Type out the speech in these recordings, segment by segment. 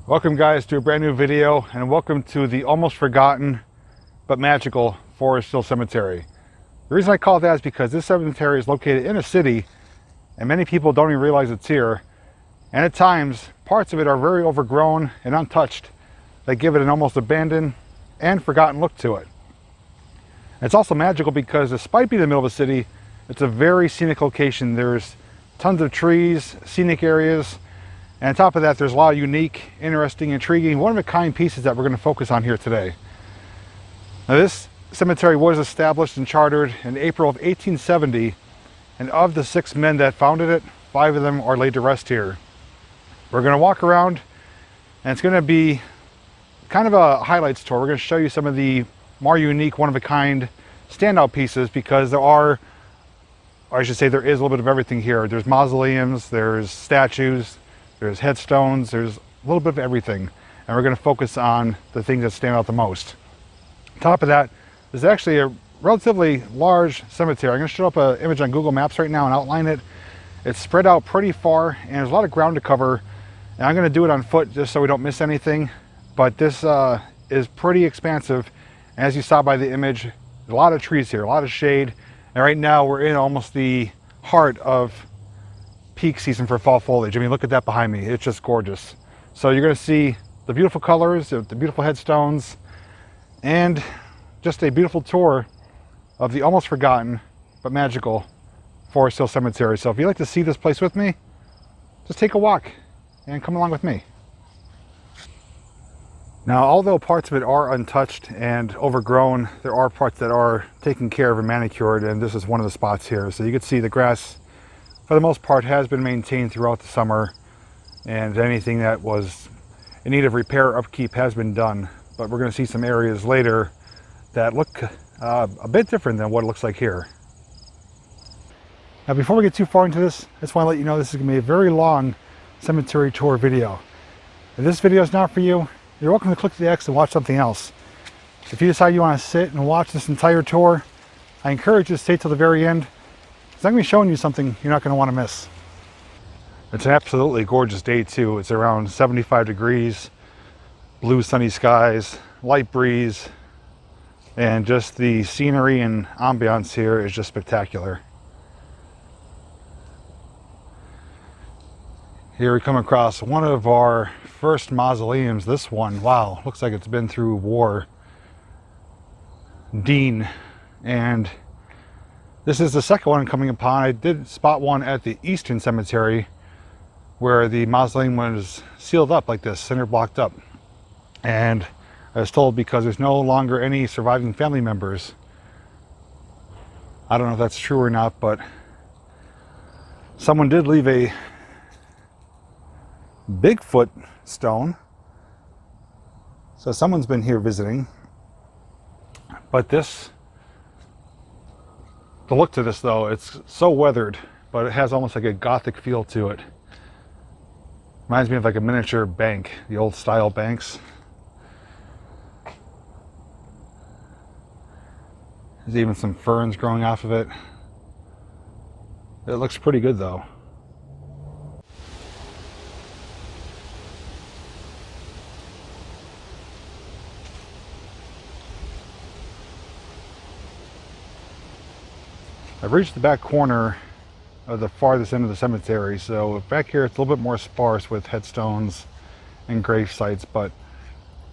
Welcome guys to a brand new video, and welcome to the almost forgotten but magical Forest Hill Cemetery. The reason I call it that is because this cemetery is located in a city and many people don't even realize it's here, and at times parts of it are very overgrown and untouched that give it an almost abandoned and forgotten look to it. It's also magical because despite being in the middle of a city, it's a very scenic location. There's tons of trees, scenic areas, and on top of that, there's a lot of unique, interesting, intriguing, one-of-a-kind pieces that we're going to focus on here today. Now, this cemetery was established and chartered in April of 1870, and of the 6 men that founded it, 5 of them are laid to rest here. We're going to walk around, and it's going to be kind of a highlights tour. We're going to show you some of the more unique, one-of-a-kind, standout pieces because there are, or I should say there is a little bit of everything here. There's mausoleums, there's statues, there's headstones, there's a little bit of everything. And we're going to focus on the things that stand out the most. On top of that, there's actually a relatively large cemetery. I'm going to show up an image on Google Maps right now and outline it. It's spread out pretty far and there's a lot of ground to cover. And I'm going to do it on foot just so we don't miss anything. But this is pretty expansive. As you saw by the image, a lot of trees here, a lot of shade. And right now we're in almost the heart of peak season for fall foliage. I mean, look at that behind me. It's just gorgeous. So you're going to see the beautiful colors, the beautiful headstones, and just a beautiful tour of the almost forgotten but magical Forest Hill Cemetery. So if you'd like to see this place with me, just take a walk and come along with me. Now, although parts of it are untouched and overgrown, there are parts that are taken care of and manicured, and this is one of the spots here. So you can see the grass, for the most part, has been maintained throughout the summer, and anything that was in need of repair or upkeep has been done. But we're going to see some areas later that look a bit different than what it looks like here. Now, before we get too far into this, I just want to let you know this is going to be a very long cemetery tour video. If this video is not for you, you're welcome to click the X and watch something else. If you decide you want to sit and watch this entire tour, I encourage you to stay till the very end. I'm going to be showing you something you're not going to want to miss. It's an absolutely gorgeous day too. It's around 75 degrees, blue sunny skies, light breeze, and just the scenery and ambiance here is just spectacular. Here we come across one of our first mausoleums. This one, wow, looks like it's been through war. Dean, and this is the second one coming upon. I did spot one at the Eastern Cemetery where the mausoleum was sealed up like this, center blocked up. And I was told because there's no longer any surviving family members. I don't know if that's true or not, but someone did leave a Bigfoot stone. So someone's been here visiting. But this, the look to this though, it's so weathered, but it has almost like a gothic feel to it. Reminds me of like a miniature bank, the old style banks. There's even some ferns growing off of it. It looks pretty good though. I've reached the back corner of the farthest end of the cemetery, so back here it's a little bit more sparse with headstones and grave sites, but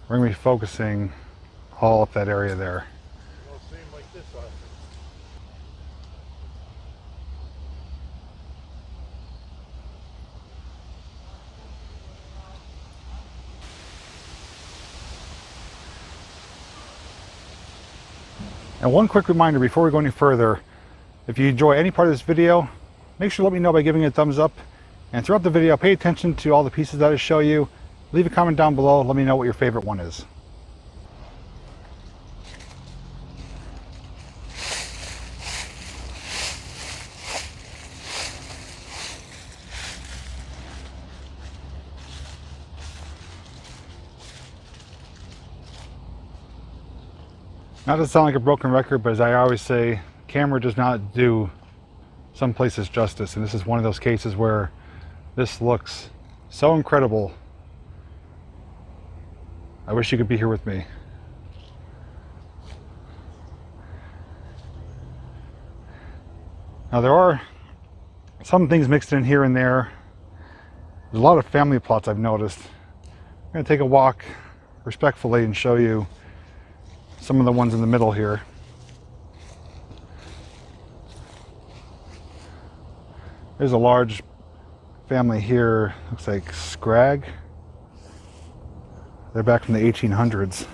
we're going to be focusing all up that area there. Don't seem like this often. And one quick reminder before we go any further, if you enjoy any part of this video, make sure to let me know by giving it a thumbs up. And throughout the video, pay attention to all the pieces that I show you. Leave a comment down below. Let me know what your favorite one is. Not to sound like a broken record, but as I always say, camera does not do some places justice, and this is one of those cases where this looks so incredible I wish you could be here with me. Now there are some things mixed in here and there. There's a lot of family plots I've noticed. I'm going to take a walk respectfully and show you some of the ones in the middle here. There's a large family here, looks like Scragg. They're back from the 1800s.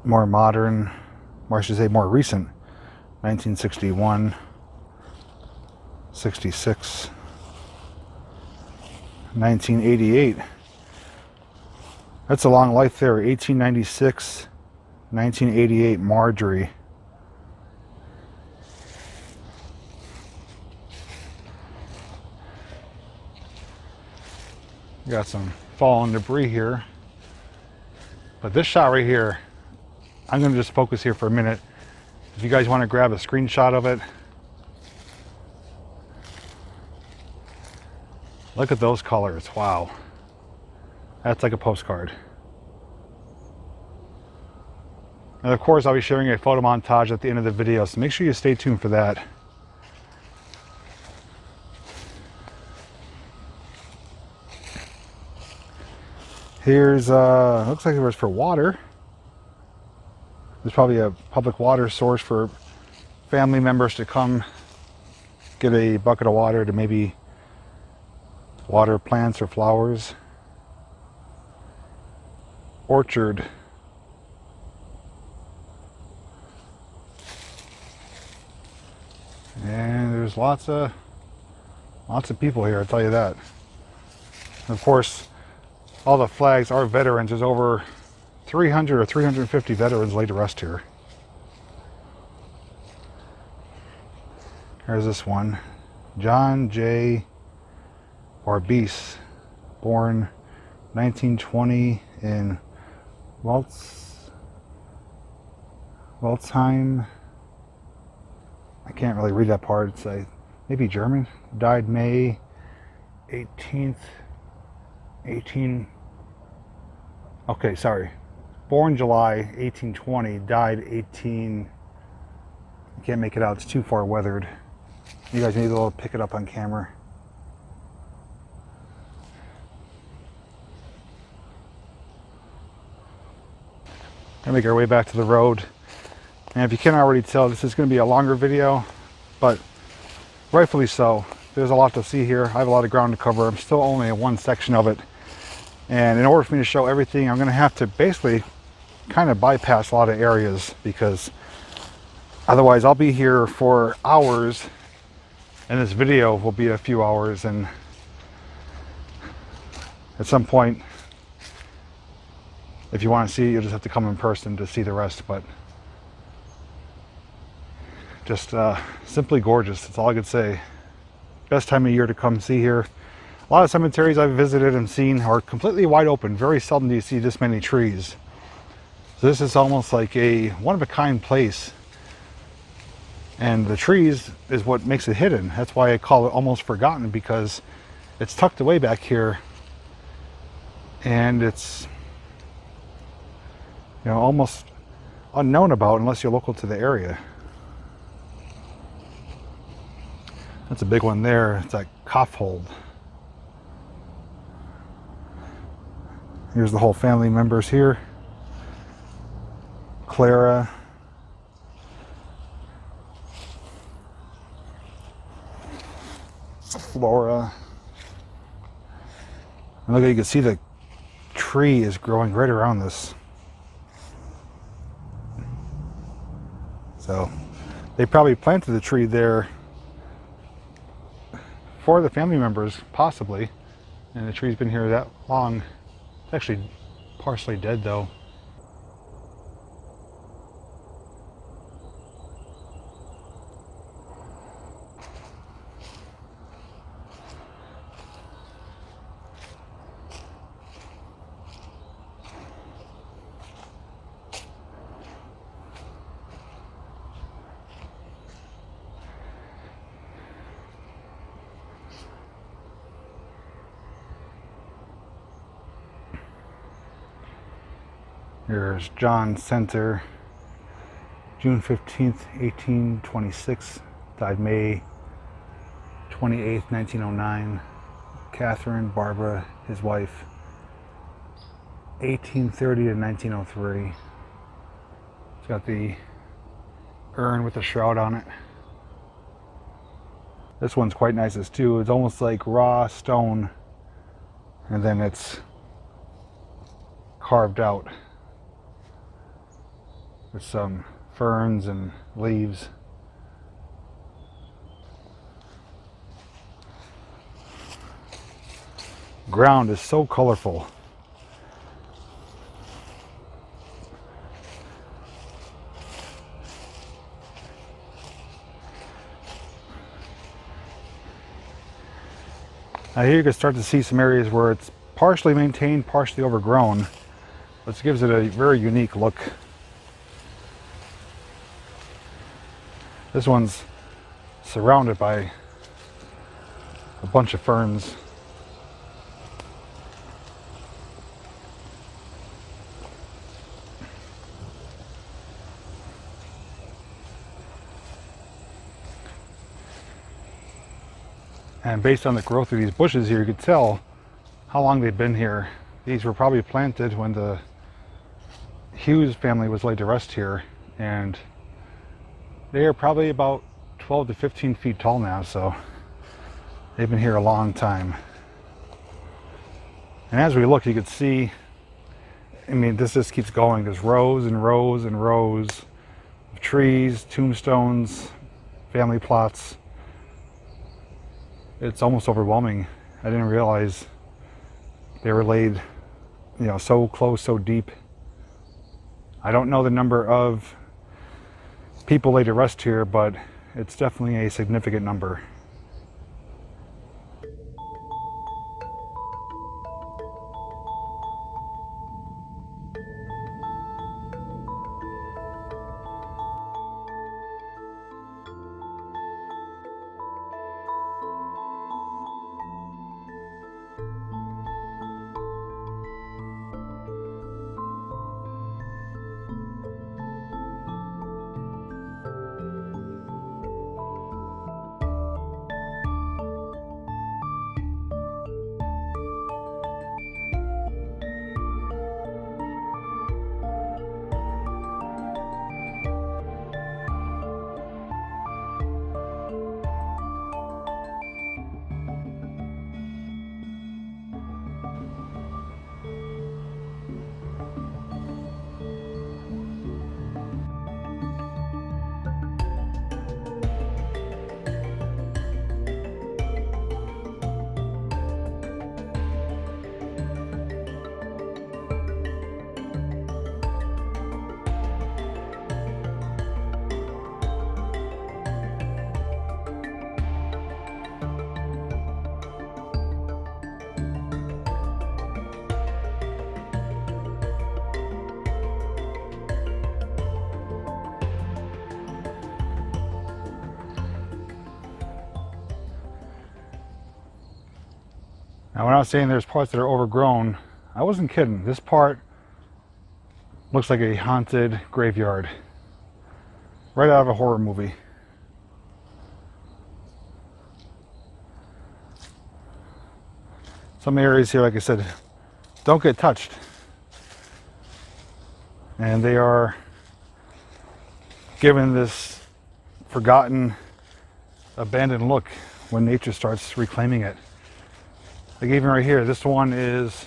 More modern, or I should say more recent, 1961, 66, 1988. That's a long life there. 1896, 1988, Marjorie. Got some fallen debris here. But this shot right here, I'm going to just focus here for a minute. If you guys want to grab a screenshot of it. Look at those colors. Wow. That's like a postcard. And of course, I'll be sharing a photo montage at the end of the video, so make sure you stay tuned for that. Here's, looks like it was for water. There's probably a public water source for family members to come get a bucket of water to maybe water plants or flowers. Orchard. And there's lots of people here, I'll tell you that. And of course, all the flags are veterans. There's over 300 or 350 veterans laid to rest here. Here's this one. John J. Barbice, born 1920 in Welzheim. I can't really read that part. It's maybe German. Died May 18th, 18. Okay, sorry. Born July 1820, died 18. I can't make it out. It's too far weathered. You guys maybe will pick it up on camera. Gonna make our way back to the road. And if you can't already tell, this is going to be a longer video, but rightfully so. There's a lot to see here. I have a lot of ground to cover. I'm still only in one section of it. And in order for me to show everything, I'm going to have to basically kind of bypass a lot of areas, because otherwise I'll be here for hours and this video will be a few hours, and at some point, if you want to see it, you'll just have to come in person to see the rest. But just simply gorgeous. That's all I could say. Best time of year to come see here. A lot of cemeteries I've visited and seen are completely wide open. Very seldom do you see this many trees. So this is almost like a one-of-a-kind place. And the trees is what makes it hidden. That's why I call it almost forgotten, because it's tucked away back here. And it's, you know, almost unknown about unless you're local to the area. That's a big one there. It's like Kaufhold. Here's the whole family members here. Clara. Flora. And look, you can see the tree is growing right around this. So they probably planted the tree there for the family members, possibly. And the tree's been here that long. It's actually partially dead though. Here's John Center, June 15th, 1826, died May 28th, 1909. Catherine, Barbara, his wife, 1830 to 1903. It's got the urn with the shroud on it. This one's quite nice too. It's almost like raw stone, and then it's carved out with some ferns and leaves. Ground is so colorful. Now here you can start to see some areas where it's partially maintained, partially overgrown, which gives it a very unique look. This one's surrounded by a bunch of ferns. And based on the growth of these bushes here, you could tell how long they've been here. These were probably planted when the Hughes family was laid to rest here, and they are probably about 12 to 15 feet tall now, so they've been here a long time. And as we look, you could see, I mean, this just keeps going. There's rows and rows and rows of trees, tombstones, family plots. It's almost overwhelming. I didn't realize they were laid, so close, so deep. I don't know the number of people laid to rest here, but it's definitely a significant number. Now, when I was saying there's parts that are overgrown, I wasn't kidding. This part looks like a haunted graveyard, right out of a horror movie. Some areas here, like I said, don't get touched, and they are given this forgotten, abandoned look when nature starts reclaiming it. Like even right here, this one is,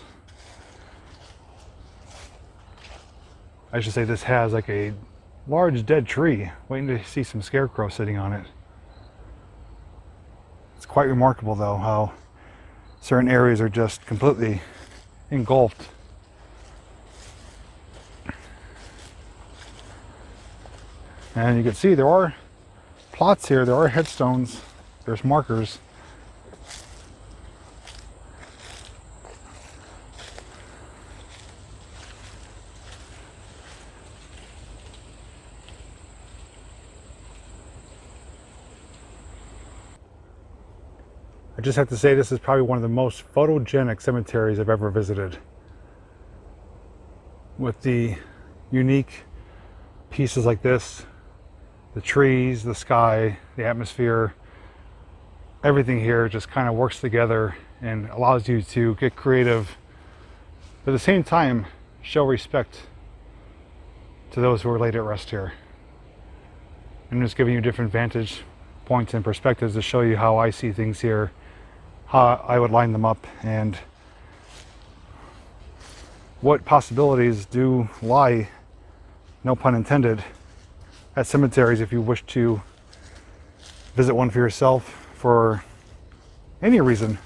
I should say this has like a large dead tree, waiting to see some scarecrow sitting on it. It's quite remarkable though, how certain areas are just completely engulfed. And you can see there are plots here, there are headstones, there's markers. I just have to say this is probably one of the most photogenic cemeteries I've ever visited. With the unique pieces like this. The trees, the sky, the atmosphere, everything here just kind of works together and allows you to get creative, but at the same time show respect to those who are laid at rest here. I'm just giving you different vantage points and perspectives to show you how I see things here, how I would line them up, and what possibilities do lie, no pun intended, at cemeteries if you wish to visit one for yourself for any reason.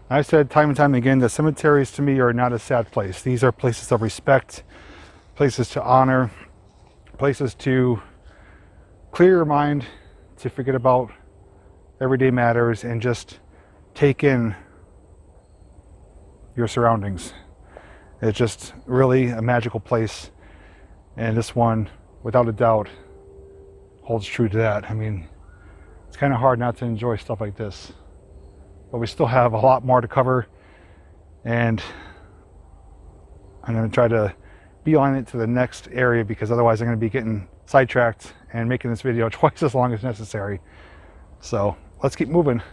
I've said time and time again that cemeteries to me are not a sad place. These are places of respect, places to honor, places to clear your mind, to forget about everyday matters and just take in your surroundings. It's just really a magical place, and this one, without a doubt, holds true to that. I mean, it's kind of hard not to enjoy stuff like this, but we still have a lot more to cover, and I'm going to try to beeline it to the next area, because otherwise I'm going to be getting sidetracked and making this video twice as long as necessary. So let's keep moving.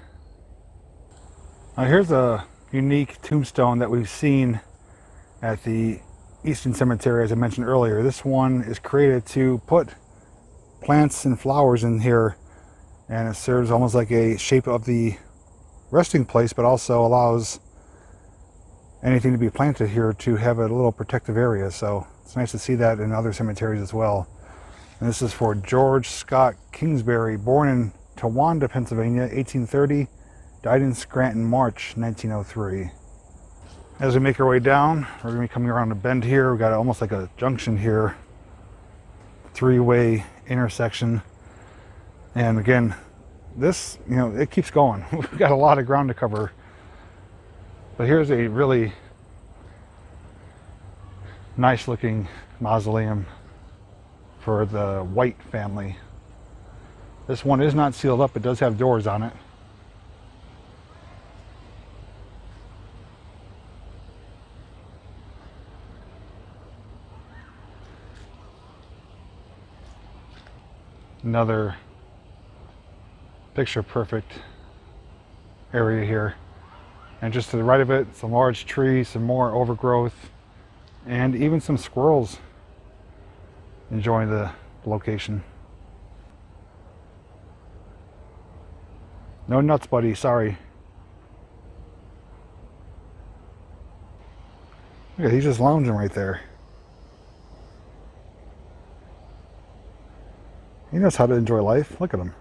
Now here's a unique tombstone that we've seen at the Eastern Cemetery, as I mentioned earlier. This one is created to put plants and flowers in here, and it serves almost like a shape of the resting place, but also allows anything to be planted here to have a little protective area. So it's nice to see that in other cemeteries as well. And this is for George Scott Kingsbury, born in Towanda, Pennsylvania, 1830, died in Scranton, March 1903. As we make our way down, we're going to be coming around a bend here. We've got almost like a junction here, three-way intersection. And again, this, it keeps going. We've got a lot of ground to cover. But here's a really nice looking mausoleum for the White family. This one is not sealed up. It does have doors on it. Another picture perfect area here, and just to the right of it, some large trees, some more overgrowth, and even some squirrels enjoying the location. No nuts, buddy, sorry. Look, he's just lounging right there. He knows how to enjoy life. Look at him.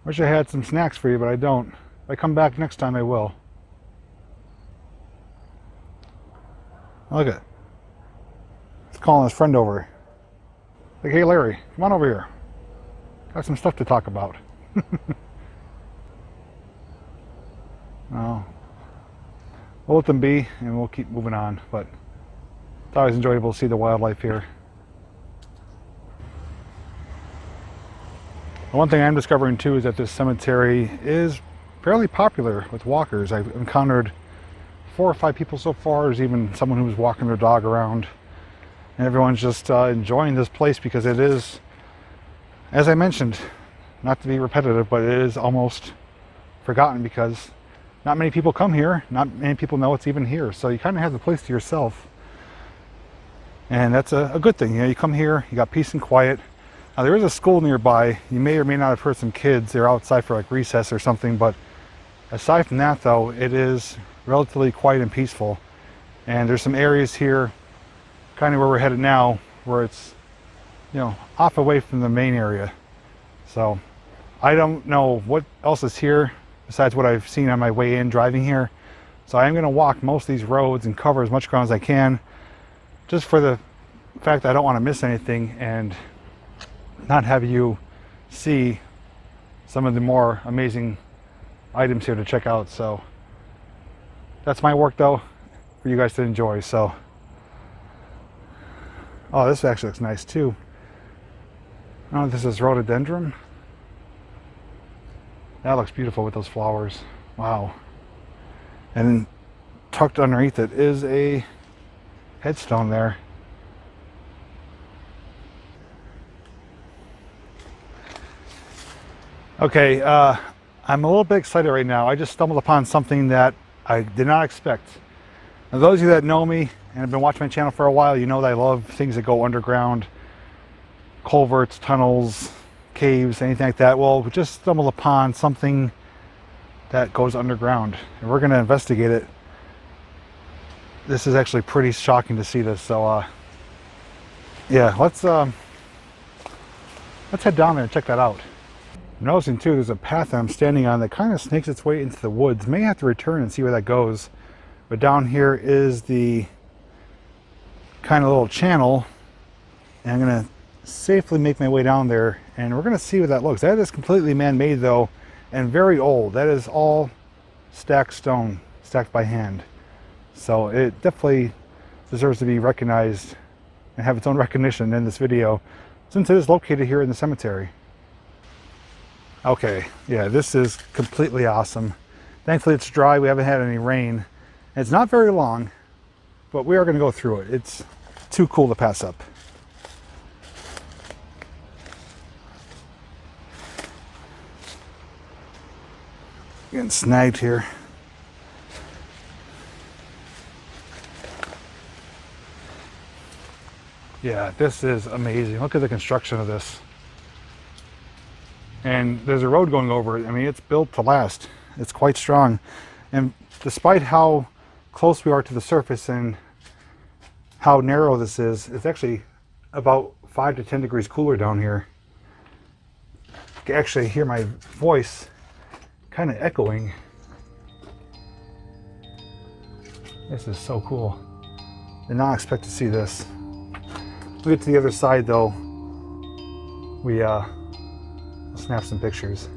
Wish I had some snacks for you, but I don't. If I come back next time, I will. Look at it. He's calling his friend over. Like, hey Larry, come on over here. Got some stuff to talk about. Well, we'll let them be, and we'll keep moving on. But it's always enjoyable to see the wildlife here. One thing I'm discovering too is that this cemetery is fairly popular with walkers. I've encountered 4 or 5 people so far. There's even someone who's walking their dog around, and everyone's just enjoying this place because it is, as I mentioned, not to be repetitive, but it is almost forgotten because not many people come here. Not many people know it's even here. So you kind of have the place to yourself, and that's a good thing. You come here, you got peace and quiet. Now there is a school nearby. You may or may not have heard some kids. They're outside for like recess or something, but aside from that though, it is relatively quiet and peaceful. And there's some areas here, kind of where we're headed now, where it's, off away from the main area. So I don't know what else is here besides what I've seen on my way in driving here. So I'm gonna walk most of these roads and cover as much ground as I can, just for the fact that I don't want to miss anything and not have you see some of the more amazing items here to check out. So that's my work though, for you guys to enjoy. So, oh, this actually looks nice too. I don't know if this is rhododendron. That looks beautiful with those flowers. Wow. And tucked underneath it is a headstone there. Okay, I'm a little bit excited right now. I just stumbled upon something that I did not expect. Now, those of you that know me and have been watching my channel for a while, you know that I love things that go underground, culverts, tunnels, caves, anything like that. Well, we just stumbled upon something that goes underground, and we're going to investigate it. This is actually pretty shocking to see this. So, yeah, let's head down there and check that out. I'm noticing too, there's a path that I'm standing on that kind of snakes its way into the woods. May have to return and see where that goes. But down here is the kind of little channel, and I'm going to safely make my way down there, and we're going to see what that looks. That is completely man-made though, and very old. That is all stacked stone, stacked by hand. So it definitely deserves to be recognized and have its own recognition in this video, since it is located here in the cemetery. Okay, yeah, this is completely awesome. Thankfully it's dry, we haven't had any rain. It's not very long, but we are going to go through it. It's too cool to pass up. Getting snagged here. Yeah, this is amazing. Look at the construction of this. And there's a road going over it. I mean, it's built to last. It's quite strong. And despite how close we are to the surface and how narrow this is, it's actually about 5 to 10 degrees cooler down here. You can actually hear my voice kind of echoing. This is so cool. Did not expect to see this. We'll get to the other side though. We'll snap some pictures.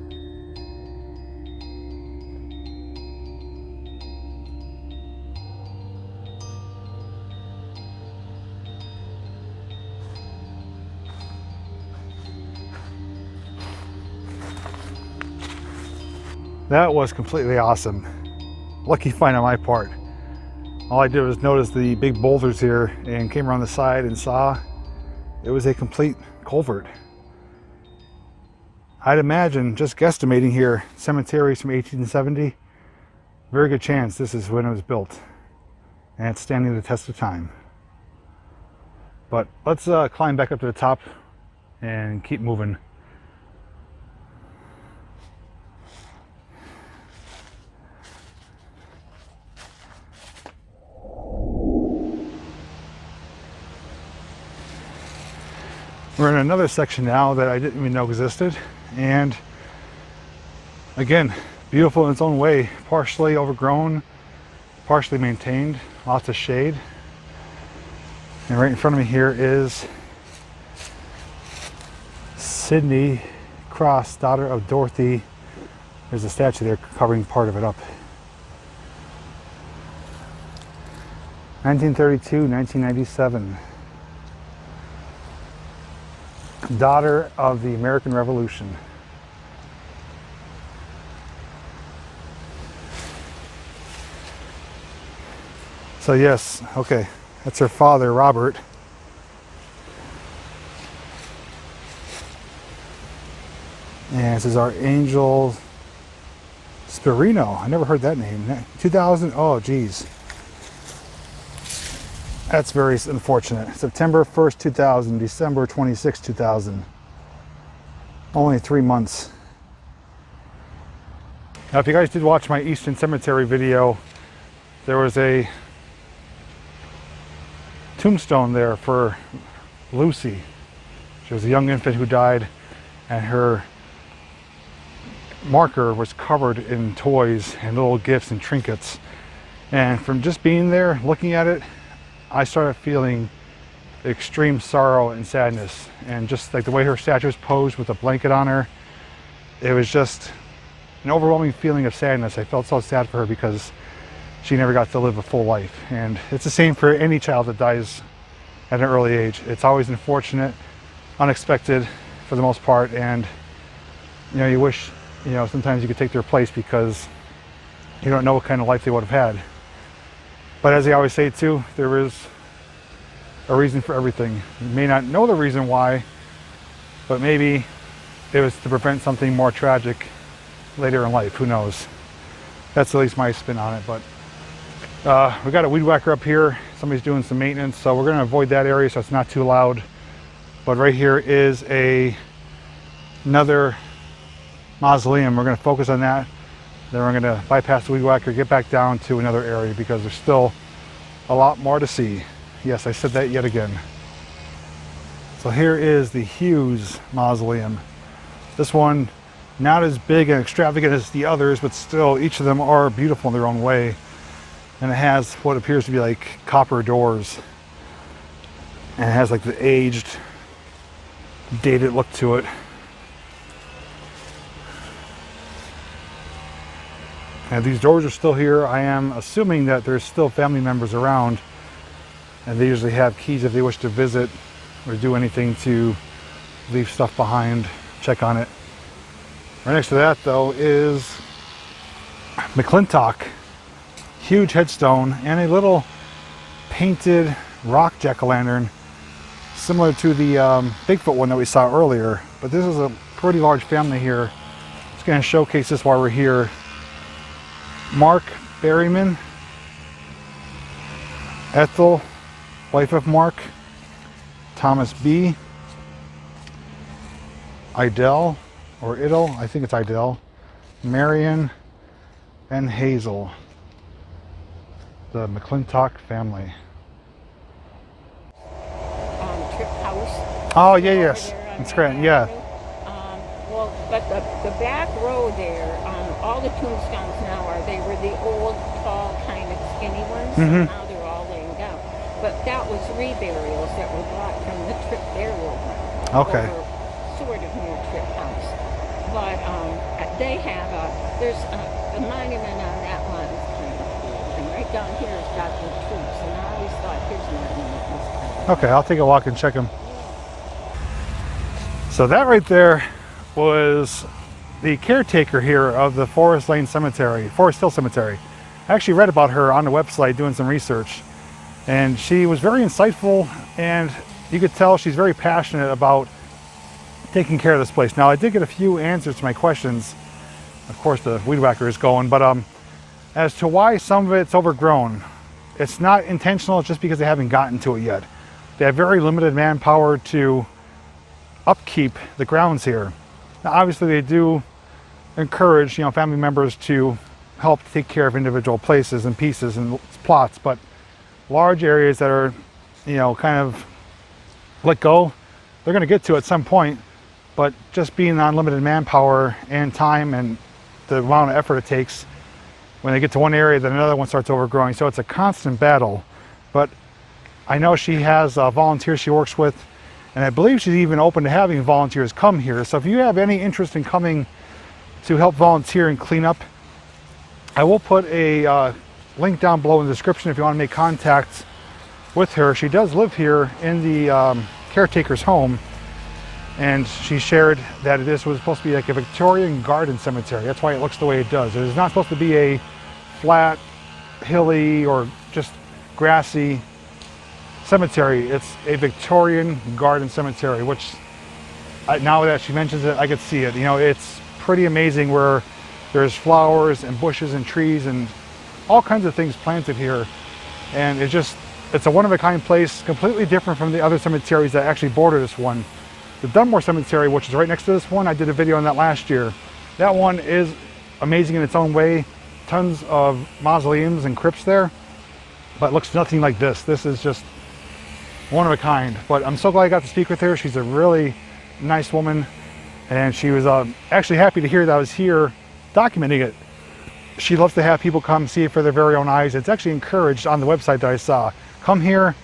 That was completely awesome. Lucky find on my part. All I did was notice the big boulders here and came around the side and saw it was a complete culvert. I'd imagine, just guesstimating here, cemeteries from 1870, very good chance this is when it was built. And it's standing the test of time. But let's climb back up to the top and keep moving. We're in another section now that I didn't even know existed, and again, beautiful in its own way, partially overgrown, partially maintained, lots of shade. And right in front of me here is Sydney Cross, daughter of Dorothy. There's a statue there covering part of it up. 1932, 1997. Daughter of the American Revolution. So yes, okay, that's her father, Robert. And this is our angel Spirino. I never heard that name. 2000, oh geez. That's very unfortunate. September 1st, 2000, December 26, 2000. Only 3 months. Now, if you guys did watch my Eastern Cemetery video, there was a tombstone there for Lucy. She was a young infant who died, and her marker was covered in toys and little gifts and trinkets. And from just being there, looking at it, I started feeling extreme sorrow and sadness. And just like the way her statue was posed with a blanket on her, it was just an overwhelming feeling of sadness. I felt so sad for her because she never got to live a full life. And it's the same for any child that dies at an early age. It's always unfortunate, unexpected for the most part, and you know, you wish, you know, sometimes you could take their place because You don't know what kind of life they would have had. But as they always say too, there is a reason for everything. You may not know the reason why, but maybe it was to prevent something more tragic later in life. Who knows? That's at least my spin on it. But we got a weed whacker up here. Somebody's doing some maintenance, so we're going to avoid that area so it's not too loud. But right here is another mausoleum. We're going to focus on that. Then we're going to bypass the weed whacker, get back down to another area because there's still a lot more to see. Yes, I said that yet again. So here is the Hughes Mausoleum. This one, not as big and extravagant as the others, but still each of them are beautiful in their own way. And it has what appears to be like copper doors. And it has like the aged, dated look to it. And these doors are still here. I am assuming that there's still family members around, and they usually have keys if they wish to visit or do anything to leave stuff behind, check on it. Right next to that though is McClintock, huge headstone, and a little painted rock jack-o'-lantern similar to the Bigfoot one that we saw earlier. But this is a pretty large family here. Just going to showcase this while we're here. Mark Berryman, Ethel, wife of Mark, Thomas B, Idell, or Idle, I think it's Idell, Marion, and Hazel. The McClintock family. Trip house. Oh, yeah, yes. In Scranton, yeah. Well, but the back row there, all the tombstones now they were the old, tall, kind of skinny ones. Mm-hmm. So now they're all laying down. But that was reburials that were brought from the Trip burial ground. Okay. Sort of near Trip House. But they have there's a monument on that one. And right down here is Dr. Troops. And I always thought his monument was kind of... Okay, I'll take a walk and check them. So that right there was the caretaker here of the Forest Hill Cemetery. I actually read about her on the website doing some research, and she was very insightful, and you could tell she's very passionate about taking care of this place. Now, I did get a few answers to my questions. Of course, the weed whacker is going, but as to why some of it's overgrown, it's not intentional. It's just because they haven't gotten to it yet. They have very limited manpower to upkeep the grounds here. Now, obviously, they do encourage, family members to help take care of individual places and pieces and plots, but large areas that are, kind of let go, they're going to get to at some point. But just being on limited manpower and time and the amount of effort it takes, when they get to one area, then another one starts overgrowing. So it's a constant battle. But I know she has volunteers she works with, and I believe she's even open to having volunteers come here. So if you have any interest in coming to help volunteer and clean up, I will put a link down below in the description if you want to make contact with her. She does live here in the caretaker's home, and she shared that this was supposed to be like a Victorian Garden cemetery. That's why it looks the way it does. It is not supposed to be a flat, hilly, or just grassy cemetery. It's a Victorian Garden cemetery, which now that she mentions it, I could see it. It's pretty amazing where there's flowers and bushes and trees and all kinds of things planted here. And it's a one-of-a-kind place, completely different from the other cemeteries that actually border this one. The Dunmore Cemetery, which is right next to this one, I did a video on that last year. That one is amazing in its own way. Tons of mausoleums and crypts there, but it looks nothing like this. This is just one of a kind. But I'm so glad I got to speak with her. She's a really nice woman, and she was actually happy to hear that I was here documenting it. She loves to have people come see it for their very own eyes. It's actually encouraged on the website that I saw. Come here,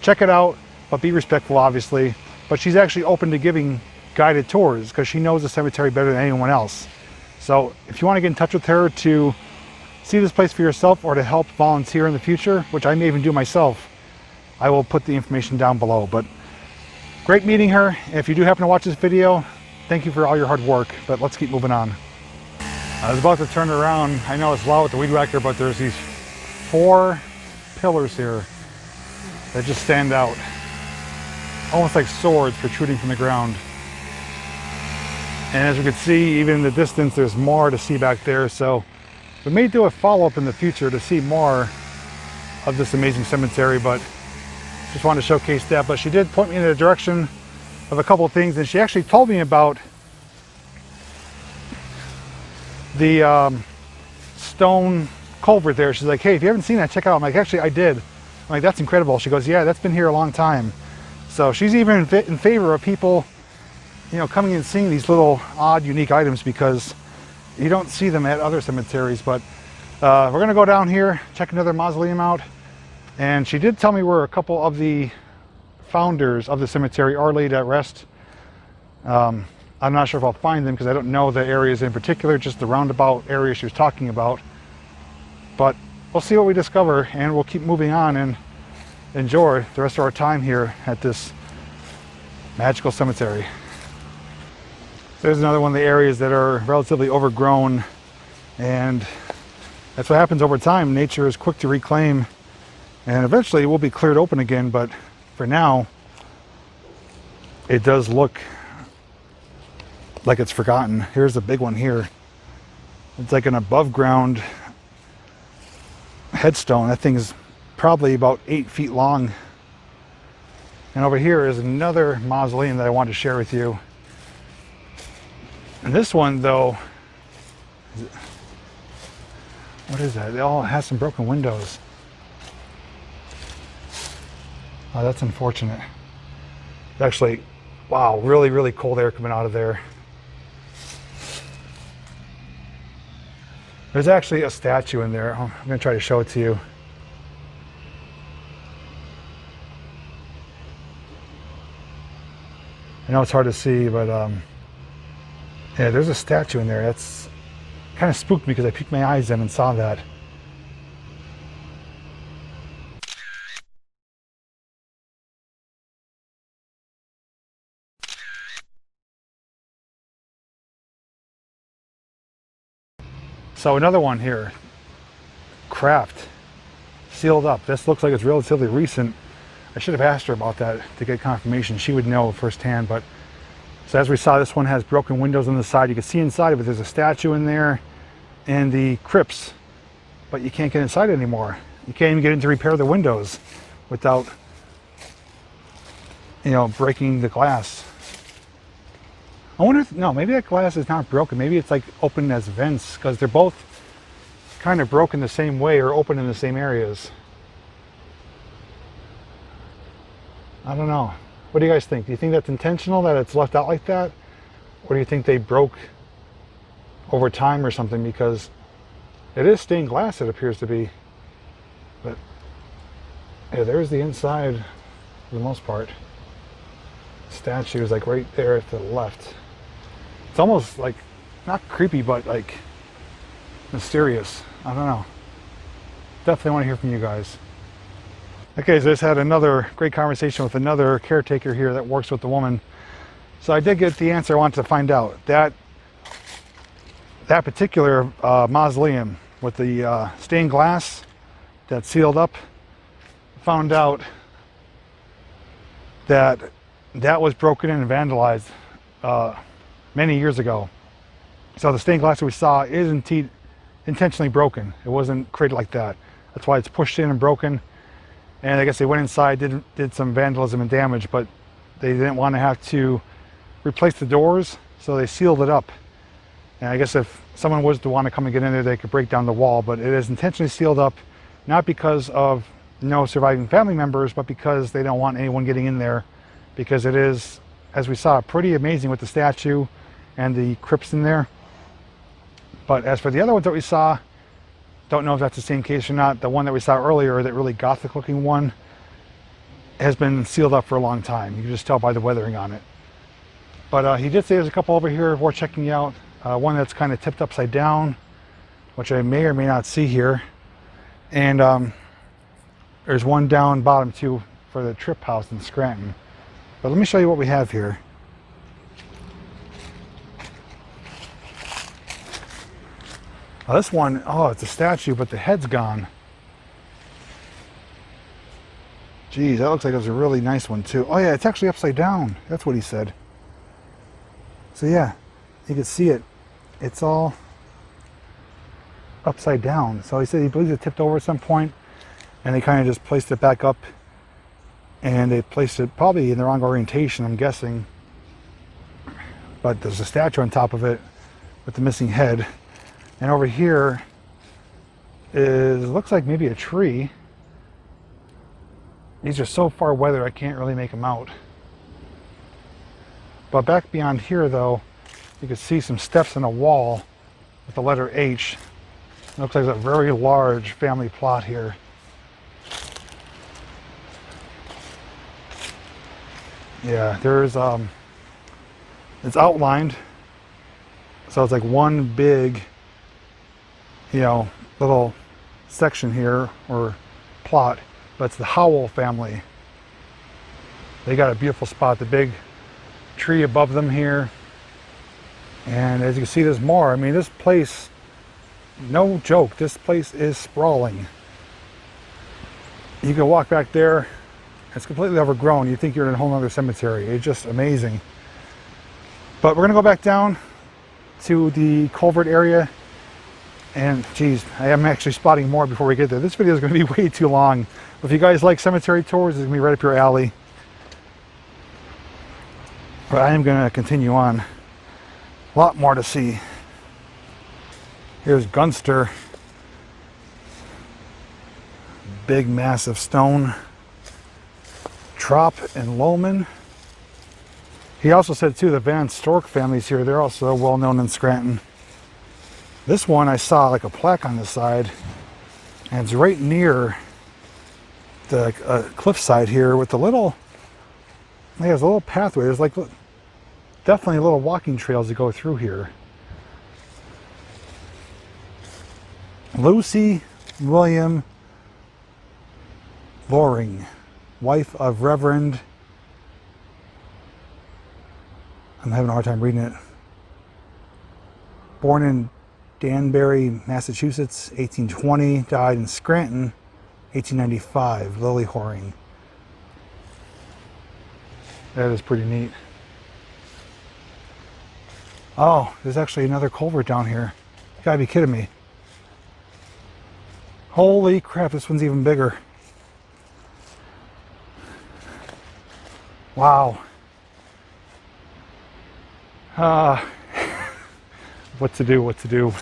check it out, but be respectful, obviously. But she's actually open to giving guided tours because she knows the cemetery better than anyone else. So if you want to get in touch with her to see this place for yourself or to help volunteer in the future, which I may even do myself, I will put the information down below. But great meeting her. If you do happen to watch this video, thank you for all your hard work, but let's keep moving on. I was about to turn around. I know it's loud with the weed whacker, but there's these 4 pillars here that just stand out. Almost like swords protruding from the ground. And as we can see, even in the distance, there's more to see back there. So we may do a follow-up in the future to see more of this amazing cemetery, but just wanted to showcase that. But she did point me in the direction of a couple of things, and she actually told me about the stone culvert there. She's like, hey, if you haven't seen that, check it out. I'm like, actually, I did. I'm like, that's incredible. She goes, yeah, that's been here a long time. So she's even in favor of people, you know, coming and seeing these little odd, unique items, because you don't see them at other cemeteries. But we're gonna go down here, check another mausoleum out. And she did tell me where a couple of the founders of the cemetery are laid at rest. I'm not sure if I'll find them because I don't know the areas in particular, just the roundabout area she was talking about. But we'll see what we discover, and we'll keep moving on and enjoy the rest of our time here at this magical cemetery. There's another one of the areas that are relatively overgrown, and that's what happens over time. Nature is quick to reclaim, and eventually it will be cleared open again, but for now it does look like it's forgotten. Here's the big one here. It's like an above ground headstone. That thing is probably about 8 feet long. And over here is another mausoleum that I wanted to share with you. And this one, though, what is that? It all has some broken windows. Oh, that's unfortunate. Actually, wow, really, really cold air coming out of there. There's actually a statue in there. I'm going to try to show it to you. I know it's hard to see, but yeah, there's a statue in there. That's kind of spooked me because I peeked my eyes in and saw that. So another one here, craft, sealed up. This looks like it's relatively recent. I should have asked her about that to get confirmation. She would know firsthand. But so as we saw, this one has broken windows on the side. You can see inside of it. There's a statue in there and the crypts, but you can't get inside anymore. You can't even get in to repair the windows without, you know, breaking the glass. I wonder if, no, maybe that glass is not broken. Maybe it's like open as vents, because they're both kind of broken the same way or open in the same areas. I don't know. What do you guys think? Do you think that's intentional, that it's left out like that? Or do you think they broke over time or something? Because it is stained glass, it appears to be. But yeah, there's the inside for the most part. Statue is like right there to the left. It's almost like, not creepy, but like mysterious. I don't know. Definitely want to hear from you guys. Okay, so I just had another great conversation with another caretaker here that works with the woman. So I did get the answer I wanted to find out. That particular mausoleum with the stained glass that's sealed up, found out that was broken in and vandalized many years ago. So the stained glass that we saw is indeed intentionally broken. It wasn't created like that. That's why it's pushed in and broken. And I guess they went inside, did some vandalism and damage, but they didn't want to have to replace the doors, so they sealed it up. And I guess if someone was to want to come and get in there, they could break down the wall, but it is intentionally sealed up, not because of no surviving family members, but because they don't want anyone getting in there, because it is, as we saw, pretty amazing with the statue and the crypts in there. But as for the other ones that we saw, don't know if that's the same case or not. The one that we saw earlier, that really gothic looking one, has been sealed up for a long time. You can just tell by the weathering on it. But he did say there's a couple over here worth checking out. One that's kind of tipped upside down, which I may or may not see here. And there's one down bottom too for the Trip House in Scranton. But let me show you what we have here. Oh, this one, oh, it's a statue, but the head's gone. Geez, that looks like it was a really nice one too. Oh yeah, it's actually upside down. That's what he said. So yeah, you can see it. It's all upside down. So he said he believes it tipped over at some point, and they kind of just placed it back up, and they placed it probably in the wrong orientation, I'm guessing. But there's a statue on top of it with the missing head. And over here is, looks like maybe a tree. These are so far weathered I can't really make them out. But back beyond here though, you can see some steps in a wall with the letter H. It looks like a very large family plot here. Yeah, there's it's outlined, so it's like one big, you know, little section here or plot, but it's the Howell family. They got a beautiful spot, the big tree above them here, and as you can see there's more. I mean, this place, no joke, this place is sprawling. You can walk back there, it's completely overgrown. You think you're in a whole other cemetery. It's just amazing. But we're gonna go back down to the culvert area, and geez, I am actually spotting more before we get there. This video is gonna be way too long. If you guys like cemetery tours, it's gonna be right up your alley. But I am gonna continue on. A lot more to see. Here's Gunster. Big massive stone. Trop and Lohman. He also said too, the Van Stork families here, they're also well known in Scranton. This one I saw like a plaque on the side, and it's right near the cliffside here with the little, there's a little pathway. There's like definitely little walking trails to go through here. Lucy William Loring, wife of Reverend, I'm having a hard time reading it. Born in Danbury, Massachusetts, 1820, died in Scranton, 1895, Lily Horing. That is pretty neat. Oh, there's actually another culvert down here. You gotta be kidding me. Holy crap, this one's even bigger. Wow. What to do.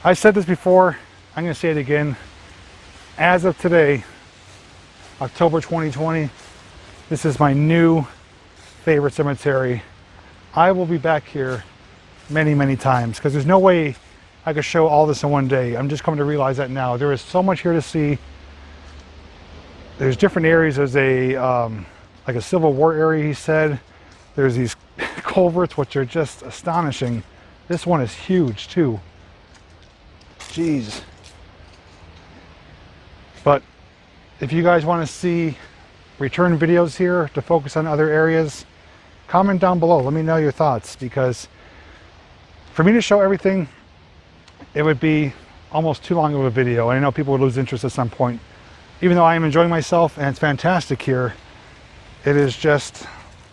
I said this before, I'm going to say it again. As of today, October 2020, this is my new favorite cemetery. I will be back here many, many times because there's no way I could show all this in one day. I'm just coming to realize that now. There is so much here to see. There's different areas. There's a like a Civil War area, he said. There's these culverts, which are just astonishing. This one is huge too. Jeez. But if you guys want to see return videos here to focus on other areas, comment down below. Let me know your thoughts, because for me to show everything, it would be almost too long of a video. And I know people would lose interest at some point. Even though I am enjoying myself and it's fantastic here, it is just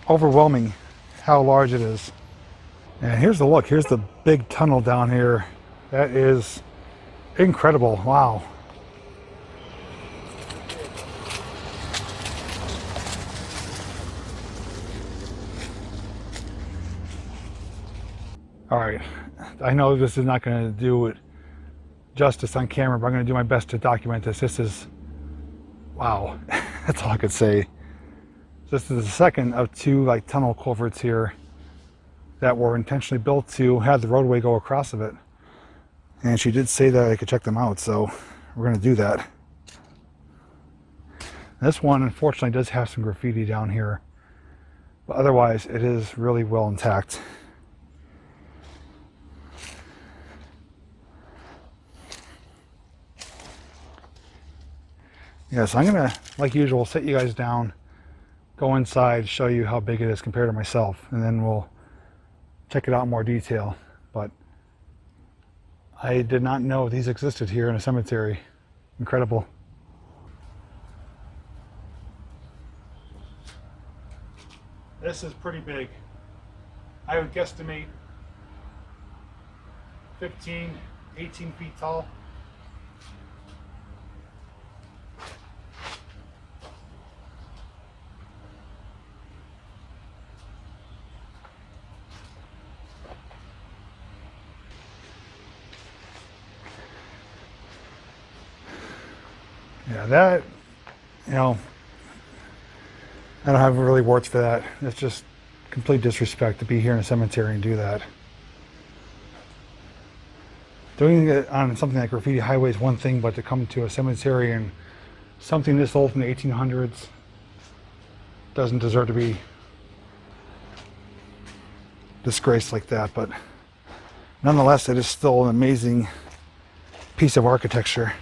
overwhelming how large it is. And here's the look. Here's the big tunnel down here. That is incredible. Wow. All right. I know this is not going to do it justice on camera, but I'm going to do my best to document this. This is, wow. That's all I could say. This is the second of two like tunnel culverts here that were intentionally built to have the roadway go across of it. And she did say that I could check them out, so we're going to do that. This one unfortunately does have some graffiti down here, but otherwise it is really well intact. Yeah, so I'm going to, like usual, sit you guys down, go inside, show you how big it is compared to myself, and then we'll check it out in more detail. But I did not know these existed here in a cemetery. Incredible. This is pretty big. I would guesstimate 15, 18 feet tall. Yeah, that, you know, I don't have really words for that. It's just complete disrespect to be here in a cemetery and do that. Doing it on something like Graffiti Highway is one thing, but to come to a cemetery and something this old from the 1800s doesn't deserve to be disgraced like that. But nonetheless, it is still an amazing piece of architecture.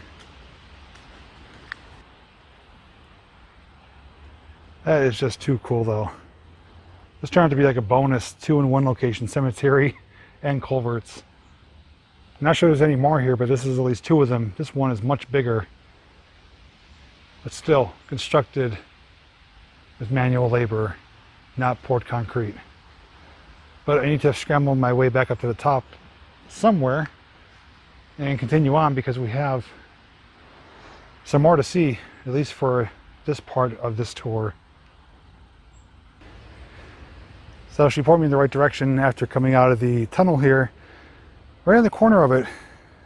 That is just too cool, though. This turned out to be like a bonus 2-in-1 location, cemetery and culverts. I'm not sure there's any more here, but this is at least 2 of them. This one is much bigger, but still constructed with manual labor, not poured concrete. But I need to scramble my way back up to the top somewhere and continue on, because we have some more to see, at least for this part of this tour. So she pointed me in the right direction after coming out of the tunnel here. Right in the corner of it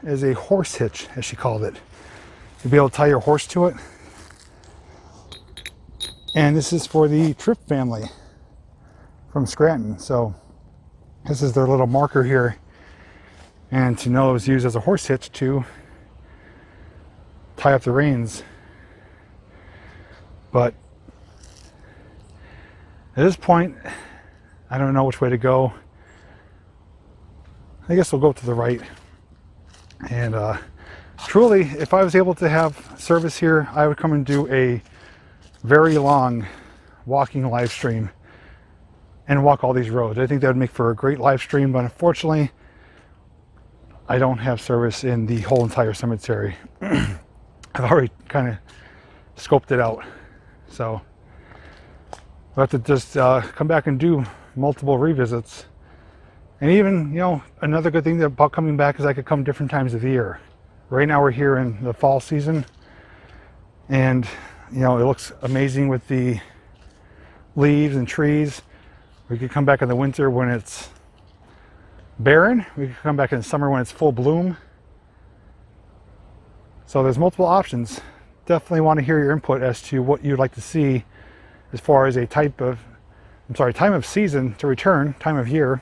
is a horse hitch, as she called it. You'll be able to tie your horse to it. And this is for the Tripp family from Scranton. So this is their little marker here. And to know it was used as a horse hitch to tie up the reins. But at this point, I don't know which way to go. I guess we'll go to the right. And truly, if I was able to have service here, I would come and do a very long walking live stream and walk all these roads. I think that would make for a great live stream, but unfortunately, I don't have service in the whole entire cemetery. I've already kind of scoped it out. So we'll have to just come back and do multiple revisits. And even, you know, another good thing about coming back is I could come different times of the year. Right now we're here in the fall season, and you know, it looks amazing with the leaves and trees. We could come back in the winter when it's barren. We could come back in the summer when it's full bloom. So there's multiple options. Definitely want to hear your input as to what you'd like to see as far as a time of season to return, time of year,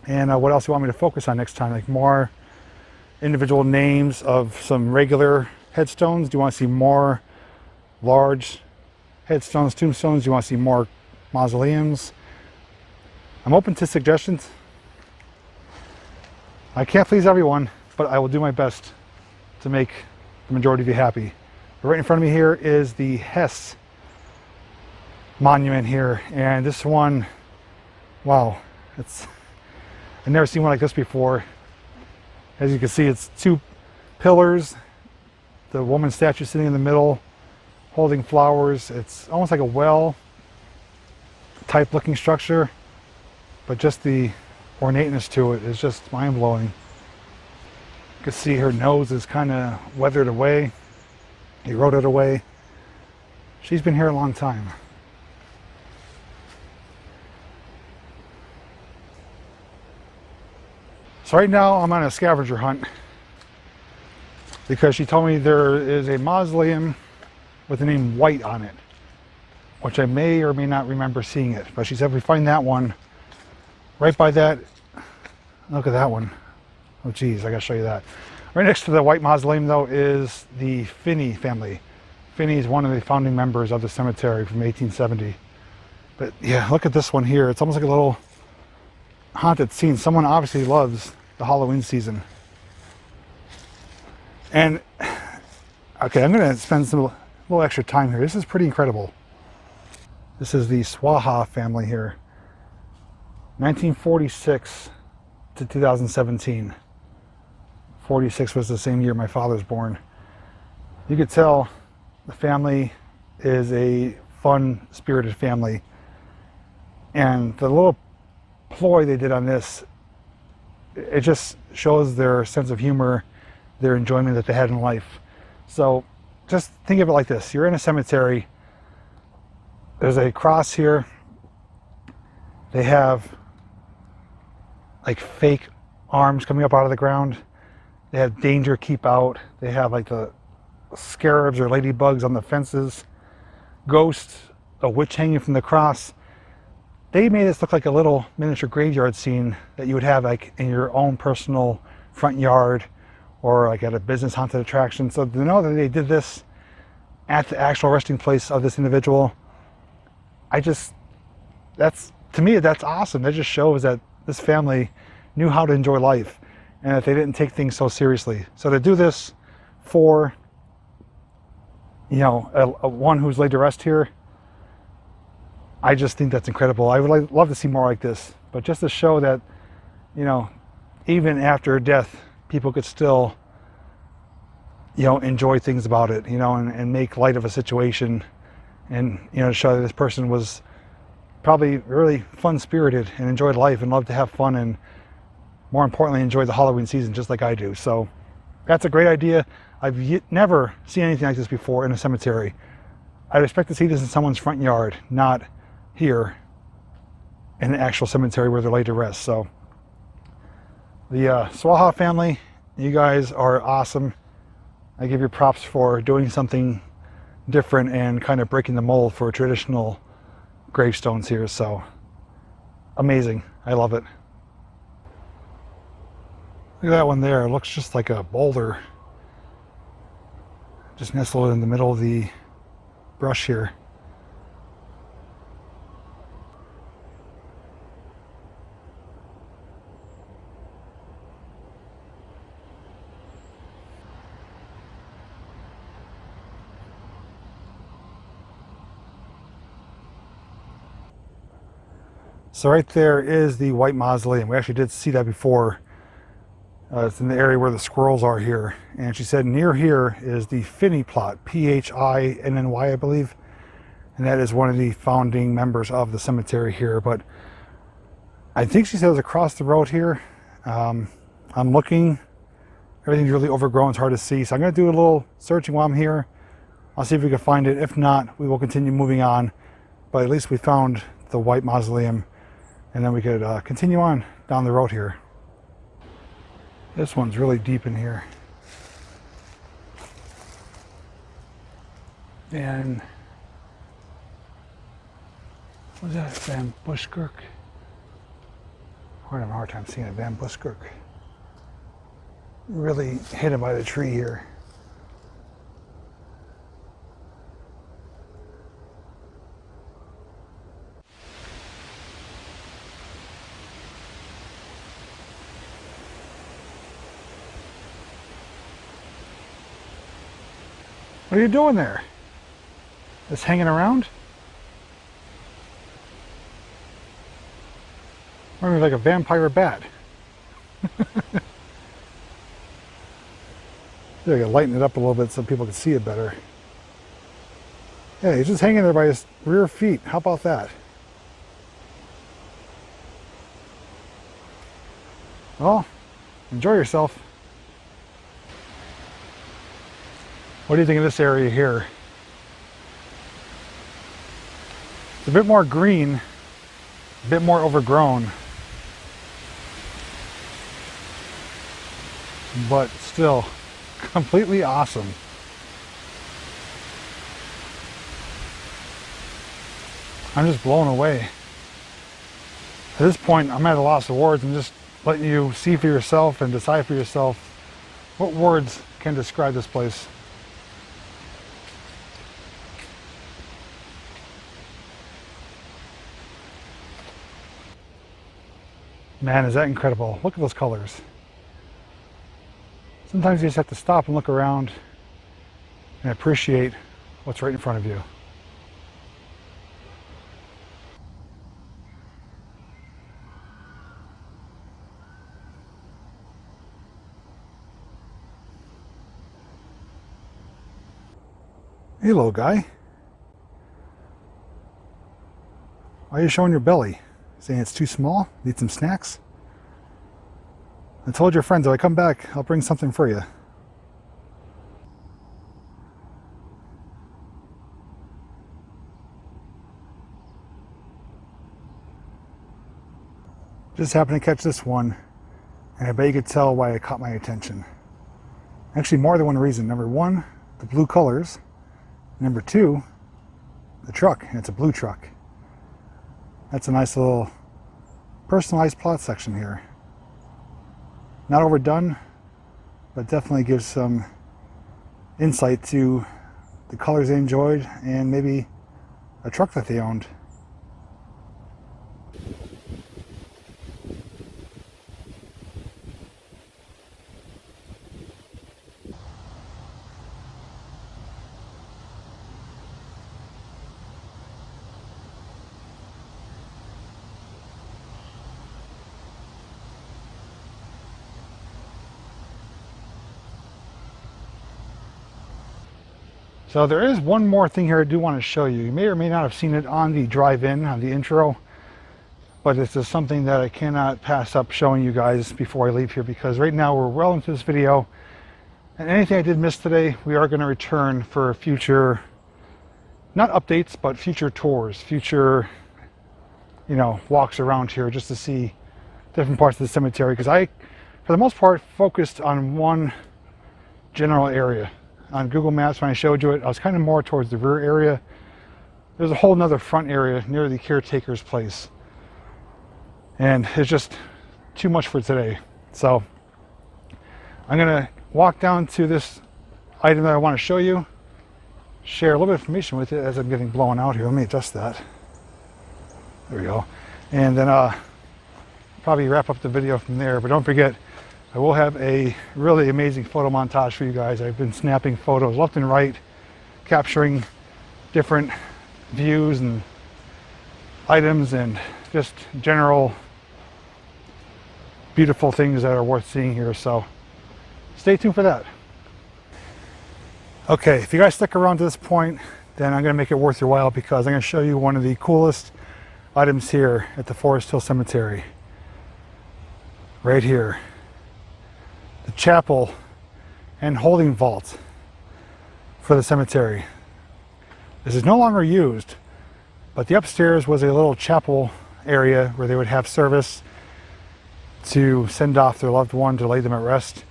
and what else you want me to focus on next time, like more individual names of some regular headstones. Do you want to see more large headstones, tombstones? Do you want to see more mausoleums? I'm open to suggestions. I can't please everyone, but I will do my best to make the majority of you happy. Right in front of me here is the Hess Monument here, and this one, wow, I've never seen one like this before. As you can see, it's 2 pillars, the woman statue sitting in the middle holding flowers. It's almost like a well type looking structure, but just the ornateness to it is just mind-blowing. You can see her nose is kind of weathered away, eroded away. She's been here a long time. So right now I'm on a scavenger hunt because she told me there is a mausoleum with the name White on it, which I may or may not remember seeing it. But she said if we find that one, right by that, look at that one. Oh geez, I gotta show you that. Right next to the White Mausoleum though is the Finney family. Finney is one of the founding members of the cemetery from 1870. But yeah, look at this one here. It's almost like a little haunted scene. Someone obviously loves the Halloween season. And okay, I'm gonna spend some little extra time here. This is pretty incredible. This is the Swaha family here. 1946 to 2017. 46 was the same year my father was born. You could tell the family is a fun, spirited family. And the little ploy they did on this, it just shows their sense of humor, their enjoyment that they had in life. So just think of it like this. You're in a cemetery. There's a cross here. They have like fake arms coming up out of the ground. They have danger, keep out. They have like the scarabs or ladybugs on the fences. Ghosts, a witch hanging from the cross. They made this look like a little miniature graveyard scene that you would have like in your own personal front yard or like at a business haunted attraction. So to know that they did this at the actual resting place of this individual, to me, that's awesome. That just shows that this family knew how to enjoy life and that they didn't take things so seriously. So to do this for, you know, a one who's laid to rest here, I just think that's incredible. I would love to see more like this, but just to show that, you know, even after death, people could still, you know, enjoy things about it, you know, and make light of a situation, and, you know, to show that this person was probably really fun-spirited and enjoyed life and loved to have fun, and more importantly, enjoyed the Halloween season just like I do. So that's a great idea. I've never seen anything like this before in a cemetery. I'd expect to see this in someone's front yard, not here in the actual cemetery where they're laid to rest. So the Swaha family, you guys are awesome. I give you props for doing something different and kind of breaking the mold for traditional gravestones here. So amazing. I love it. Look at that one there. It looks just like a boulder just nestled in the middle of the brush here. So right there is the White Mausoleum. We actually did see that before. It's in the area where the squirrels are here. And she said near here is the Finney plot, P-H-I-N-N-Y, I believe. And that is one of the founding members of the cemetery here. But I think she said it was across the road here. I'm looking. Everything's really overgrown. It's hard to see. So I'm going to do a little searching while I'm here. I'll see if we can find it. If not, we will continue moving on. But at least we found the White Mausoleum. And then we could continue on down the road here. This one's really deep in here. And what is that? Van Buskirk? I'm having a hard time seeing it. Van Buskirk. Really hidden by the tree here. What are you doing there? Just hanging around? Or maybe like a vampire bat. I gotta lighten it up a little bit so people can see it better. Yeah, he's just hanging there by his rear feet. How about that? Well, enjoy yourself. What do you think of this area here? It's a bit more green, a bit more overgrown, but still completely awesome. I'm just blown away. At this point, I'm at a loss of words. I'm just letting you see for yourself and decide for yourself what words can describe this place. Man, is that incredible. Look at those colors. Sometimes you just have to stop and look around and appreciate what's right in front of you. Hey, little guy. Why are you showing your belly? Saying it's too small? Need some snacks? I told your friends if I come back, I'll bring something for you. Just happened to catch this one, and I bet you could tell why it caught my attention. Actually, more than one reason. Number one, the blue colors. Number two, the truck, and it's a blue truck. That's a nice little personalized plot section here. Not overdone, but definitely gives some insight to the colors they enjoyed and maybe a truck that they owned. So there is one more thing here I do want to show you. You may or may not have seen it on the drive-in, on the intro, but this is something that I cannot pass up showing you guys before I leave here, because right now we're well into this video, and anything I did miss today, we are going to return for future, not updates, but future tours, future, walks around here just to see different parts of the cemetery, because I, for the most part, focused on one general area. On Google Maps, when I showed you it, I was kind of more towards the rear area. There's a whole nother front area near the caretaker's place, and it's just too much for today. So I'm gonna walk down to this item that I want to show you, share a little bit of information with it as I'm getting blown out here. Let me adjust that. There we go. And then probably wrap up the video from there. But don't forget, I will have a really amazing photo montage for you guys. I've been snapping photos left and right, capturing different views and items and just general beautiful things that are worth seeing here. So stay tuned for that. Okay, if you guys stick around to this point, then I'm gonna make it worth your while, because I'm gonna show you one of the coolest items here at the Forest Hill Cemetery. Right here. The chapel and holding vault for the cemetery. This is no longer used, but the upstairs was a little chapel area where they would have service to send off their loved one, to lay them at rest.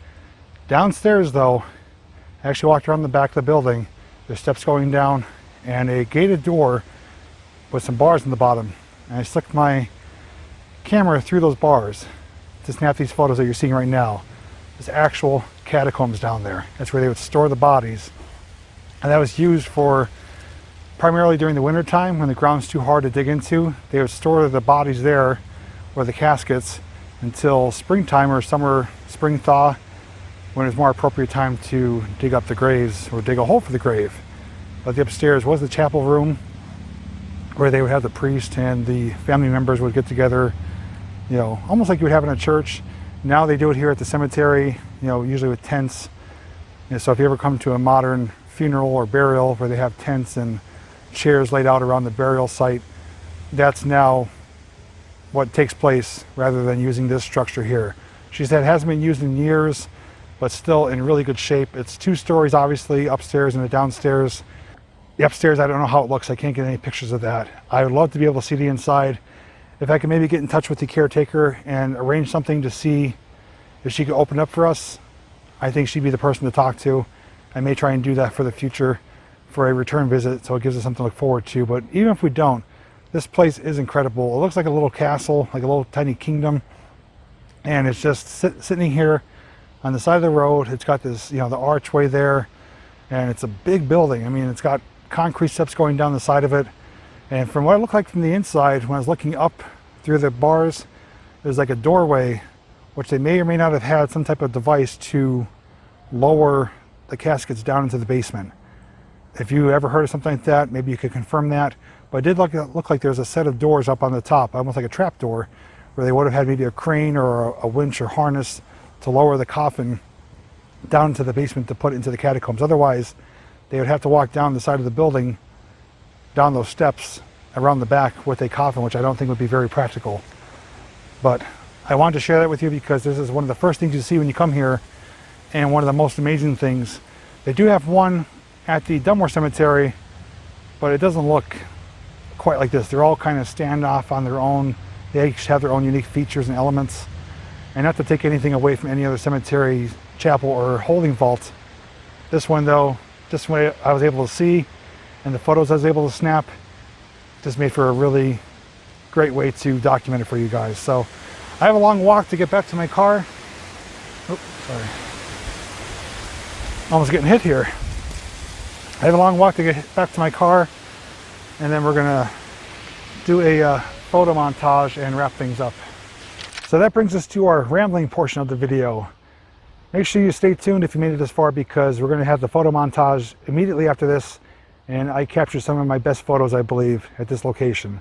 Downstairs though, I actually walked around the back of the building. There's steps going down and a gated door with some bars in the bottom. And I slicked my camera through those bars to snap these photos that you're seeing right now. There's actual catacombs down there. That's where they would store the bodies. And that was used for primarily during the winter time when the ground's too hard to dig into. They would store the bodies there, or the caskets, until springtime or summer spring thaw, when it's more appropriate time to dig up the graves or dig a hole for the grave. But the upstairs was the chapel room where they would have the priest and the family members would get together, almost like you would have in a church. Now they do it here at the cemetery, usually with tents. So if you ever come to a modern funeral or burial where they have tents and chairs laid out around the burial site, that's now what takes place rather than using this structure here. She said it hasn't been used in years, but still in really good shape. It's 2 stories, obviously, upstairs and a downstairs. The upstairs, I don't know how it looks. I can't get any pictures of that. I would love to be able to see the inside. If I could maybe get in touch with the caretaker and arrange something to see if she could open up for us, I think she'd be the person to talk to. I may try and do that for the future for a return visit, so it gives us something to look forward to. But even if we don't, this place is incredible. It looks like a little castle, like a little tiny kingdom. And it's just sitting here on the side of the road. It's got this, the archway there, and it's a big building. I mean, it's got concrete steps going down the side of it. And from what it looked like from the inside, when I was looking up through the bars, there's like a doorway, which they may or may not have had some type of device to lower the caskets down into the basement. If you ever heard of something like that, maybe you could confirm that. But it did look like there's a set of doors up on the top, almost like a trap door, where they would have had maybe a crane or a winch or harness to lower the coffin down into the basement to put into the catacombs. Otherwise, they would have to walk down the side of the building, down those steps around the back with a coffin, which I don't think would be very practical. But I wanted to share that with you because this is one of the first things you see when you come here, and one of the most amazing things. They do have one at the Dunmore Cemetery, but it doesn't look quite like this. They're all kind of stand off on their own. They each have their own unique features and elements. And not to take anything away from any other cemetery, chapel, or holding vault, this one though, just what I was able to see and the photos I was able to snap, just made for a really great way to document it for you guys. So I have a long walk to get back to my car. Oops, sorry. Almost getting hit here. I have a long walk to get back to my car, and then we're gonna do a photo montage and wrap things up. So that brings us to our rambling portion of the video. Make sure you stay tuned if you made it this far, because we're gonna have the photo montage immediately after this, and I captured some of my best photos, I believe, at this location.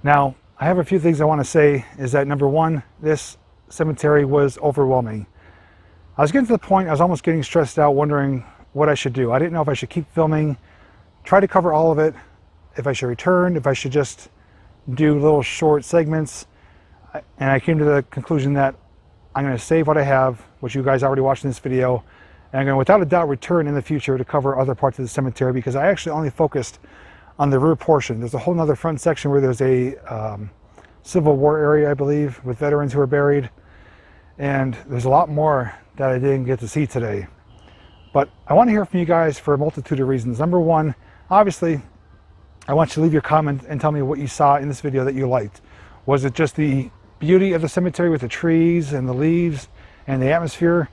Now, I have a few things I want to say. Is that number one, this cemetery was overwhelming. I was getting to the point, I was almost getting stressed out, wondering what I should do. I didn't know if I should keep filming, try to cover all of it, if I should return, if I should just do little short segments. And I came to the conclusion that I'm going to save what I have, which you guys already watched in this video, and I'm going to without a doubt return in the future to cover other parts of the cemetery, because I actually only focused on the rear portion. There's a whole nother front section where there's a Civil War area, I believe, with veterans who are buried. And there's a lot more that I didn't get to see today. But I want to hear from you guys for a multitude of reasons. Number one, obviously, I want you to leave your comment and tell me what you saw in this video that you liked. Was it just the beauty of the cemetery with the trees and the leaves and the atmosphere?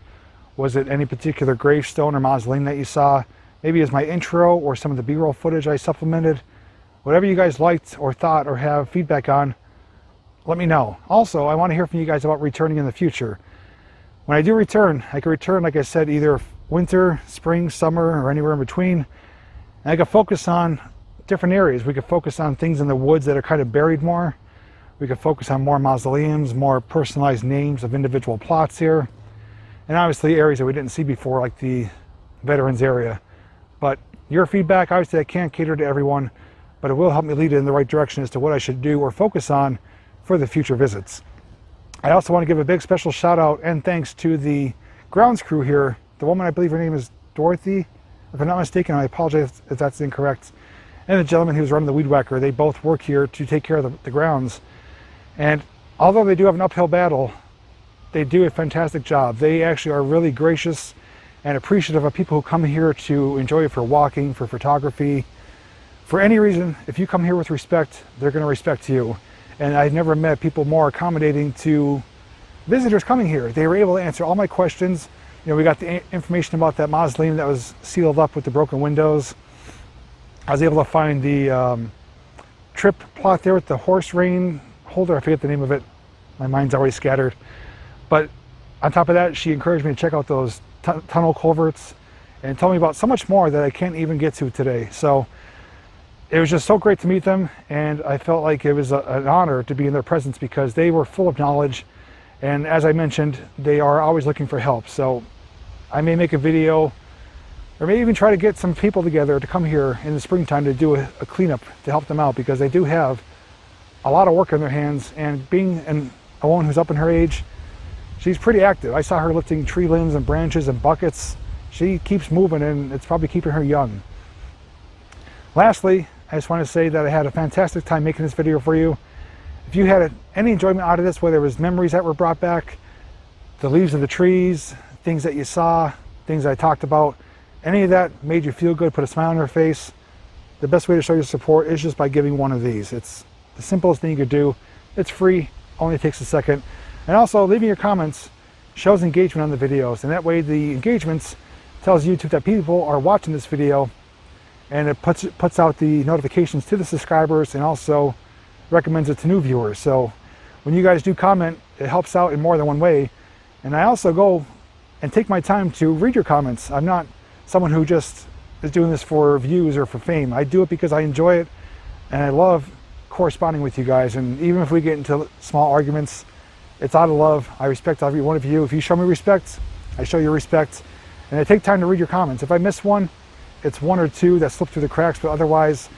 Was it any particular gravestone or mausoleum that you saw? Maybe as my intro or some of the B-roll footage I supplemented. Whatever you guys liked or thought or have feedback on, let me know. Also, I want to hear from you guys about returning in the future. When I do return, I can return, like I said, either winter, spring, summer, or anywhere in between. And I can focus on different areas. We could focus on things in the woods that are kind of buried more. We could focus on more mausoleums, more personalized names of individual plots here. And obviously areas that we didn't see before, like the veterans area. But your feedback, obviously I can't cater to everyone, but it will help me lead it in the right direction as to what I should do or focus on for the future visits. I also want to give a big special shout out and thanks to the grounds crew here. The woman, I believe her name is Dorothy, if I'm not mistaken. I apologize if that's incorrect. And the gentleman who's running the weed whacker. They both work here to take care of the grounds. And although they do have an uphill battle, they do a fantastic job. They actually are really gracious and appreciative of people who come here to enjoy it for walking, for photography, for any reason. If you come here with respect, they're going to respect you. And I've never met people more accommodating to visitors coming here. They were able to answer all my questions. You know, we got the information about that mausoleum that was sealed up with the broken windows. I was able to find the trip plot there with the horse rein holder. I forget the name of it. My mind's already scattered. But on top of that, she encouraged me to check out those tunnel culverts and tell me about so much more that I can't even get to today. So it was just so great to meet them, and I felt like it was an honor to be in their presence because they were full of knowledge. And as I mentioned, they are always looking for help. So I may make a video or maybe even try to get some people together to come here in the springtime to do a cleanup to help them out, because they do have a lot of work in their hands. And being a woman who's up in her age, she's pretty active. I saw her lifting tree limbs and branches and buckets. She keeps moving, and it's probably keeping her young. Lastly, I just want to say that I had a fantastic time making this video for you. If you had any enjoyment out of this, whether it was memories that were brought back, the leaves of the trees, things that you saw, things I talked about, any of that made you feel good, put a smile on your face, the best way to show your support is just by giving one of these. It's the simplest thing you could do. It's free, only takes a second. And also, leaving your comments shows engagement on the videos, and that way the engagements tells YouTube that people are watching this video, and it puts out the notifications to the subscribers and also recommends it to new viewers. So when you guys do comment, it helps out in more than one way. And I also go and take my time to read your comments. I'm not someone who just is doing this for views or for fame. I do it because I enjoy it, and I love corresponding with you guys. And even if we get into small arguments, it's out of love. I respect every one of you. If you show me respect, I show you respect. And I take time to read your comments. If I miss one, it's one or two that slip through the cracks, but otherwise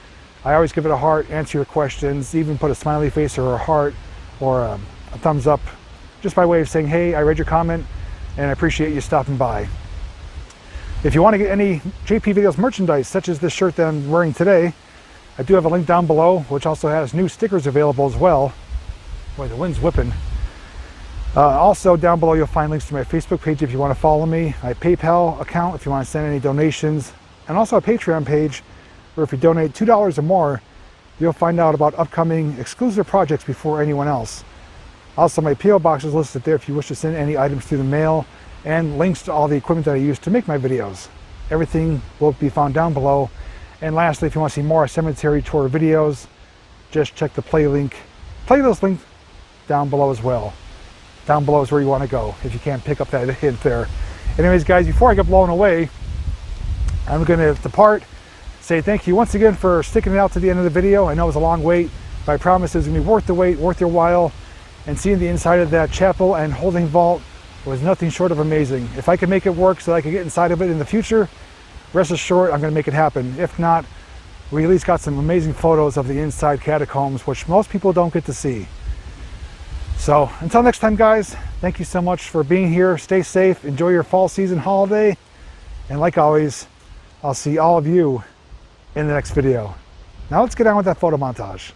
I always give it a heart, answer your questions, even put a smiley face or a heart or a thumbs up, just by way of saying, hey, I read your comment and I appreciate you stopping by. If you want to get any JPVideos merchandise, such as this shirt that I'm wearing today, I do have a link down below, which also has new stickers available as well. Boy, the wind's whipping. Also down below you'll find links to my Facebook page if you want to follow me, my PayPal account if you want to send any donations, and also a Patreon page where if you donate $2 or more, you'll find out about upcoming exclusive projects before anyone else. Also, my P.O. box is listed there if you wish to send any items through the mail, and links to all the equipment that I use to make my videos. Everything will be found down below. And lastly, if you want to see more cemetery tour videos, just check the playlist link down below as well. Down below is where you want to go, if you can't pick up that hint there. Anyways, guys, before I get blown away, I'm going to depart. Say thank you once again for sticking it out to the end of the video. I know it was a long wait, but I promise it's going to be worth the wait, worth your while. And seeing the inside of that chapel and holding vault was nothing short of amazing. If I could make it work so that I could get inside of it in the future, rest assured I'm going to make it happen. If not, we at least got some amazing photos of the inside catacombs, which most people don't get to see. So until next time, guys, thank you so much for being here. Stay safe, enjoy your fall season holiday, and like always, I'll see all of you in the next video. Now let's get on with that photo montage.